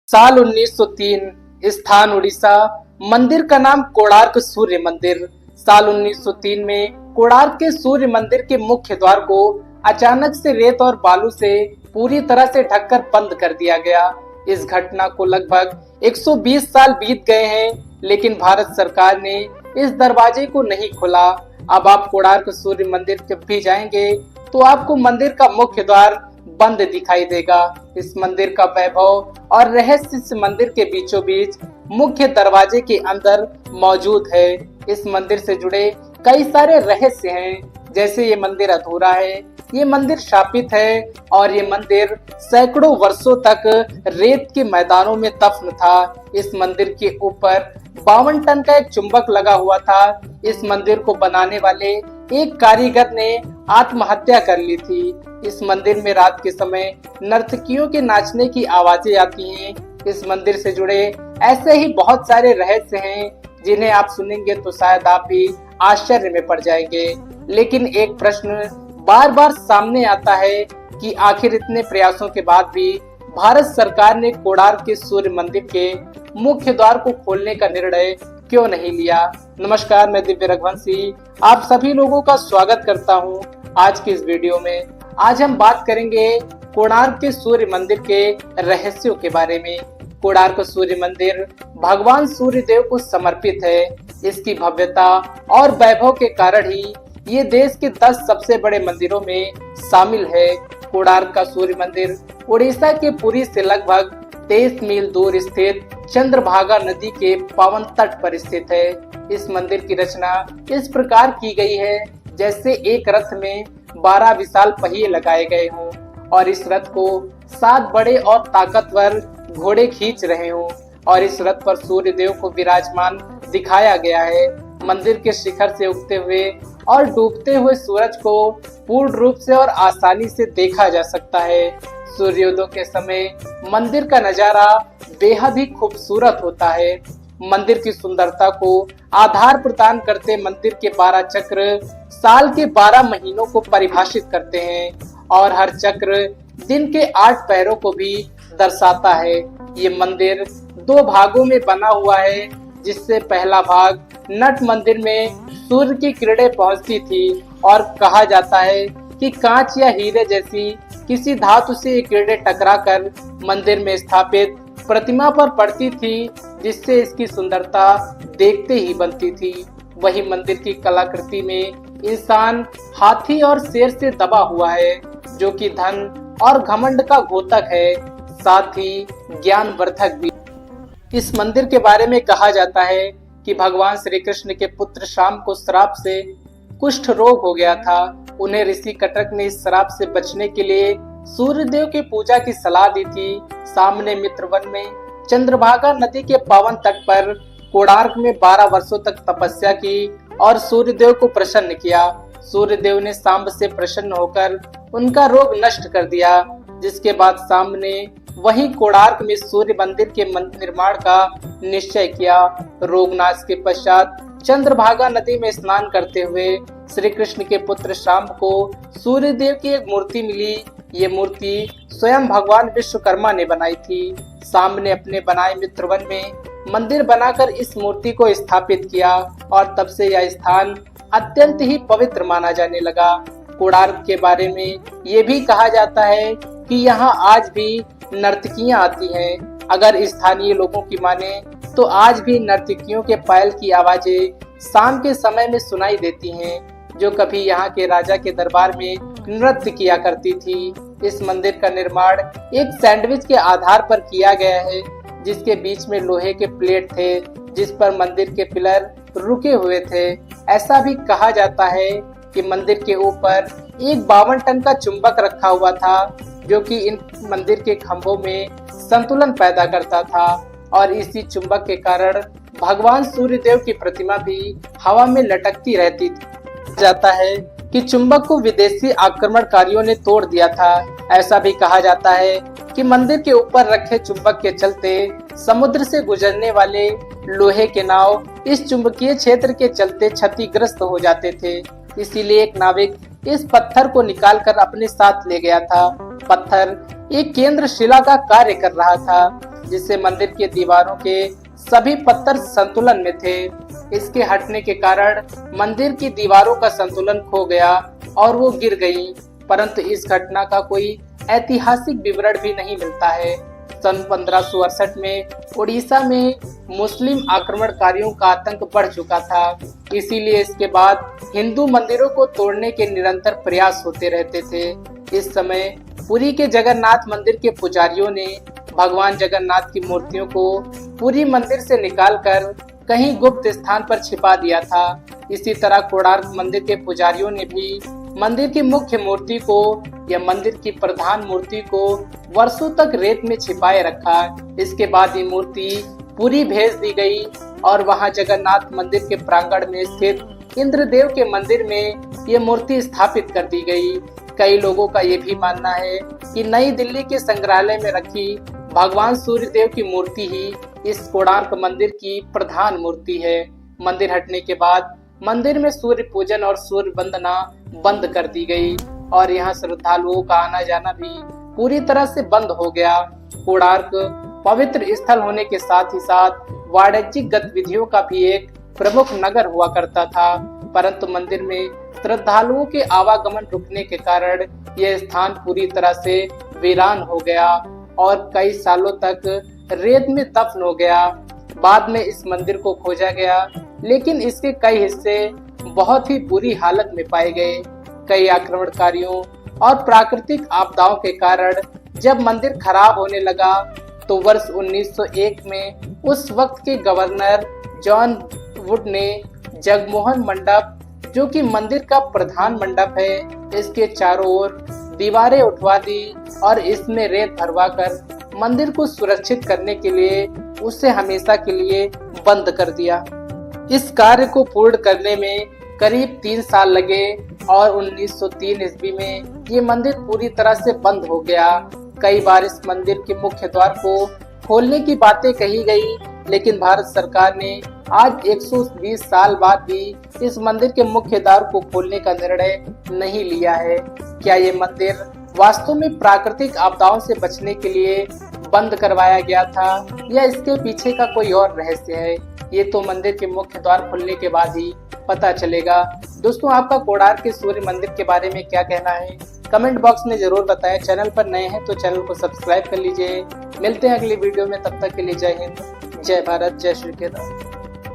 साल 1903, स्थान उड़ीसा, मंदिर का नाम कोणार्क सूर्य मंदिर। साल 1903 में कोणार्क के सूर्य मंदिर के मुख्य द्वार को अचानक से रेत और बालू से पूरी तरह से ढककर बंद कर दिया गया। इस घटना को लगभग 120 साल बीत गए हैं, लेकिन भारत सरकार ने इस दरवाजे को नहीं खोला। अब आप कोणार्क सूर्य मंदिर जब भी जाएंगे तो आपको मंदिर का मुख्य द्वार बंद दिखाई देगा। इस मंदिर का वैभव और रहस्य इस मंदिर के बीचों बीच मुख्य दरवाजे के अंदर मौजूद है। इस मंदिर से जुड़े कई सारे रहस्य हैं, जैसे ये मंदिर अधूरा है, ये मंदिर शापित है और ये मंदिर सैकड़ों वर्षों तक रेत के मैदानों में दफन था। इस मंदिर के ऊपर 52 टन का एक चुंबक लगा हुआ था। इस मंदिर को बनाने वाले एक कारीगर ने आत्महत्या कर ली थी। इस मंदिर में रात के समय नर्तकियों के नाचने की आवाजें आती हैं। इस मंदिर से जुड़े ऐसे ही बहुत सारे रहस्य हैं, जिन्हें आप सुनेंगे तो शायद आप भी आश्चर्य में पड़ जाएंगे। लेकिन एक प्रश्न बार बार सामने आता है कि आखिर इतने प्रयासों के बाद भी भारत सरकार ने कोणार्क के सूर्य मंदिर के मुख्य द्वार को खोलने का निर्णय क्यों नहीं लिया। नमस्कार, मैं दिव्य रघुवंशी आप सभी लोगों का स्वागत करता हूं आज की इस वीडियो में। आज हम बात करेंगे कोणार्क के सूर्य मंदिर के रहस्यों के बारे में। कोणार्क सूर्य मंदिर भगवान सूर्य देव को समर्पित है। इसकी भव्यता और वैभव के कारण ही ये देश के 10 सबसे बड़े मंदिरों में शामिल है। कोणार्क का सूर्य मंदिर उड़ीसा के पुरी से लगभग 23 मील दूर स्थित चंद्रभागा नदी के पावन तट पर स्थित है। इस मंदिर की रचना इस प्रकार की गई है जैसे एक रथ में 12 विशाल पहिए लगाए गए हों और इस रथ को 7 बड़े और ताकतवर घोड़े खींच रहे हों और इस रथ पर सूर्य देव को विराजमान दिखाया गया है। मंदिर के शिखर से उगते हुए और डूबते हुए सूरज को पूर्ण रूप से और आसानी से देखा जा सकता है। सूर्योदय के समय मंदिर का नजारा बेहद ही खूबसूरत होता है। मंदिर की सुंदरता को आधार प्रदान करते मंदिर के 12 चक्र साल के 12 महीनों को परिभाषित करते हैं और हर चक्र दिन के 8 पहरों को भी दर्शाता है। ये मंदिर 2 भागों में बना हुआ है, जिससे पहला भाग नट मंदिर में सूर्य की किरणें पहुंचती थी और कहा जाता है कि कांच या हीरे जैसी किसी धातु से ये किरणें टकराकर मंदिर में स्थापित प्रतिमा पर पड़ती थी, जिससे इसकी सुंदरता देखते ही बनती थी। वही मंदिर की कलाकृति में इंसान हाथी और शेर से दबा हुआ है, जो कि धन और घमंड का घोतक है, साथ ही ज्ञानवर्धक भी। इस मंदिर के बारे में कहा जाता है कि भगवान श्री कृष्ण के पुत्र शाम को श्राप से कुष्ठ रोग हो गया था। उन्हें ऋषि कटक ने इस श्राप से बचने के लिए सूर्य देव की पूजा की सलाह दी थी। शाम ने मित्रवन में चंद्रभागा नदी के पावन तट पर कोणार्क में 12 वर्षों तक तपस्या की और सूर्य देव को प्रसन्न किया। सूर्य देव ने शाम से प्रसन्न होकर उनका रोग नष्ट कर दिया, जिसके बाद शाम ने वही कोणार्क में सूर्य मंदिर के निर्माण का निश्चय किया। रोगनाश के पश्चात चंद्रभागा नदी में स्नान करते हुए श्री कृष्ण के पुत्र शाम को सूर्य देव की एक मूर्ति मिली। ये मूर्ति स्वयं भगवान विश्वकर्मा ने बनाई थी। शाम ने अपने बनाए मित्रवन में मंदिर बनाकर इस मूर्ति को स्थापित किया और तब से यह स्थान अत्यंत ही पवित्र माना जाने लगा। कोणार्क के बारे में ये भी कहा जाता है कि यहाँ आज भी नर्तकियां आती हैं। अगर स्थानीय लोगों की माने तो आज भी नर्तकियों के पायल की आवाजें शाम के समय में सुनाई देती हैं, जो कभी यहाँ के राजा के दरबार में नृत्य किया करती थी। इस मंदिर का निर्माण एक सैंडविच के आधार पर किया गया है, जिसके बीच में लोहे के प्लेट थे, जिस पर मंदिर के पिलर रुके हुए थे। ऐसा भी कहा जाता है कि मंदिर के ऊपर एक 52 टन का चुंबक रखा हुआ था, जो कि इन मंदिर के खंभों में संतुलन पैदा करता था और इसी चुंबक के कारण भगवान सूर्य देव की प्रतिमा भी हवा में लटकती रहती थी। जाता है कि चुंबक को विदेशी आक्रमणकारियों ने तोड़ दिया था। ऐसा भी कहा जाता है कि मंदिर के ऊपर रखे चुंबक के चलते समुद्र से गुजरने वाले लोहे के नाव इस चुंबकीय क्षेत्र के चलते क्षतिग्रस्त हो जाते थे। इसीलिए एक नाविक इस पत्थर को निकालकर अपने साथ ले गया था। पत्थर एक केंद्र शिला का कार्य कर रहा था। जिससे मंदिर के दीवारों के सभी पत्थर संतुलन में थे। इसके हटने के कारण मंदिर की दीवारों का संतुलन खो गया और वो गिर गई, परंतु इस घटना का कोई ऐतिहासिक विवरण भी नहीं मिलता है। सन 1568 में उड़ीसा में मुस्लिम आक्रमणकारियों का आतंक बढ़ चुका था, इसीलिए इसके बाद हिंदू मंदिरों को तोड़ने के निरंतर प्रयास होते रहते थे। इस समय पुरी के जगन्नाथ मंदिर के पुजारियों ने भगवान जगन्नाथ की मूर्तियों को पुरी मंदिर से निकालकर कहीं गुप्त स्थान पर छिपा दिया था। इसी तरह कोणार्क मंदिर के पुजारियों ने भी मंदिर की मुख्य मूर्ति को या मंदिर की प्रधान मूर्ति को वर्षों तक रेत में छिपाए रखा। इसके बाद ये मूर्ति पुरी भेज दी गई और वहां जगन्नाथ मंदिर के प्रांगण में स्थित इंद्रदेव के मंदिर में ये मूर्ति स्थापित कर दी गई। कई लोगों का ये भी मानना है कि नई दिल्ली के संग्रहालय में रखी भगवान सूर्यदेव की मूर्ति ही इस कोणार्क मंदिर की प्रधान मूर्ति है। मंदिर हटने के बाद मंदिर में सूर्य पूजन और सूर्य वंदना बंद कर दी गई और यहाँ श्रद्धालुओं का आना जाना भी पूरी तरह से बंद हो गया। कोणार्क पवित्र स्थल होने के साथ ही साथ वाणिज्यिक गतिविधियों का भी एक प्रमुख नगर हुआ करता था, परंतु मंदिर में श्रद्धालुओं के आवागमन रुकने के कारण यह स्थान पूरी तरह से वीरान हो गया और कई सालों तक रेत में दफन हो गया। बाद में इस मंदिर को खोजा गया, लेकिन इसके कई हिस्से बहुत ही बुरी हालत में पाए गए। कई आक्रमणकारियों और प्राकृतिक आपदाओं के कारण जब मंदिर खराब होने लगा तो वर्ष 1901 में उस वक्त के गवर्नर जॉन वुड ने जगमोहन मंडप, जो कि मंदिर का प्रधान मंडप है, इसके चारों ओर दीवारें उठवा दी और इसमें रेत भरवाकर मंदिर को सुरक्षित करने के लिए उसे हमेशा के लिए बंद कर दिया। इस कार्य को पूर्ण करने में करीब 3 साल लगे और 1903 ईस्वी में ये मंदिर पूरी तरह से बंद हो गया। कई बार इस मंदिर के मुख्य द्वार को खोलने की बातें कही गई, लेकिन भारत सरकार ने आज 120 साल बाद भी इस मंदिर के मुख्य द्वार को खोलने का निर्णय नहीं लिया है। क्या ये मंदिर वास्तव में प्राकृतिक आपदाओं से बचने के लिए बंद करवाया गया था या इसके पीछे का कोई और रहस्य है? ये तो मंदिर के मुख्य द्वार खुलने के बाद ही पता चलेगा। दोस्तों, आपका कोणार्क के सूर्य मंदिर के बारे में क्या कहना है? कमेंट बॉक्स में जरूर बताएं। चैनल पर नए हैं तो चैनल को सब्सक्राइब कर लीजिए। मिलते हैं अगली वीडियो में, तब तक के लिए जय हिंद, जय भारत, जय श्री केदार।